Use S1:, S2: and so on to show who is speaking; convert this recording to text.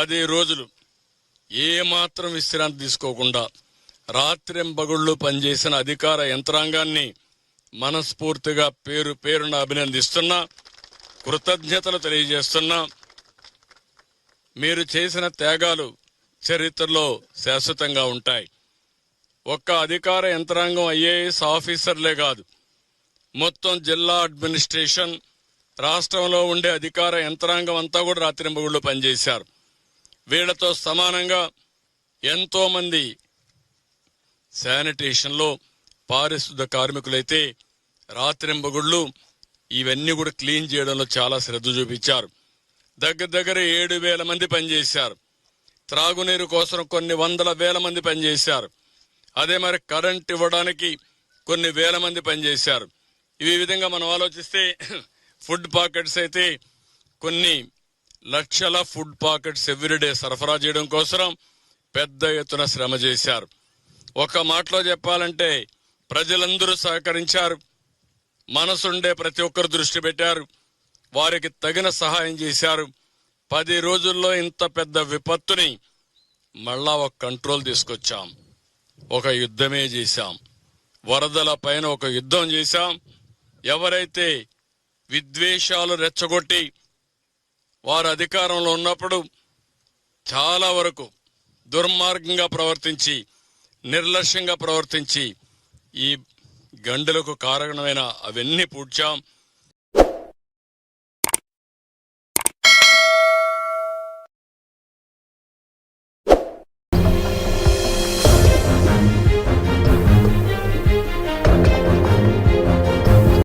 S1: 10 రోజులు ఏమాత్రం విశ్రాంతి తీసుకోకుండా రాత్రింబగళ్ళు పనిచేసిన అధికార యంత్రాంగాన్ని మనస్ఫూర్తిగా పేరు పేరున అభినందిస్తున్నా, కృతజ్ఞతలు తెలియజేస్తున్నా. మీరు చేసిన త్యాగాలు చరిత్రలో శాశ్వతంగా ఉంటాయి. ఒక్క అధికార యంత్రాంగం ఐఏఎస్ ఆఫీసర్లే కాదు, మొత్తం జిల్లా అడ్మినిస్ట్రేషన్, రాష్ట్రంలో ఉండే అధికార యంత్రాంగం అంతా కూడా రాత్రింబగళ్ళు పనిచేశారు. వీళ్లతో సమానంగా ఎంతో మంది శానిటేషన్లో పారిశుద్ధ కార్మికులైతే రాత్రింబగళ్ళు ఇవన్నీ కూడా క్లీన్ చేయడంలో చాలా శ్రద్ధ చూపించారు. దగ్గర 7,000 మంది పనిచేశారు. త్రాగునీరు కోసం కొన్ని వందల వేల మంది పనిచేశారు. అదే మరి కరెంట్ ఇవ్వడానికి కొన్ని వేల మంది పనిచేశారు. ఈ విధంగా మనం ఆలోచిస్తే ఫుడ్ పాకెట్స్ అయితే కొన్ని లక్షల ఫుడ్ పాకెట్స్ ఎవ్రీడే సరఫరా చేయడం కోసం పెద్ద ఎత్తున శ్రమ చేశారు. ఒక మాటలో చెప్పాలంటే ప్రజలందరూ సహకరించారు. మనసుండే ప్రతి ఒక్కరు దృష్టి పెట్టారు. వారికి తగిన సహాయం చేశారు. 10 రోజుల్లో ఇంత పెద్ద విపత్తుని మళ్ళా ఒక కంట్రోల్ తీసుకొచ్చాం. ఒక యుద్ధమే చేశాం. వరదల పైన ఒక యుద్ధం చేశాం. ఎవరైతే విద్వేషాలు రెచ్చగొట్టి వారు అధికారంలో ఉన్నప్పుడు చాలా వరకు దుర్మార్గంగా ప్రవర్తించి, నిర్లక్ష్యంగా ప్రవర్తించి ఈ గండులకు కారణమైన అవన్నీ పూడ్చాం.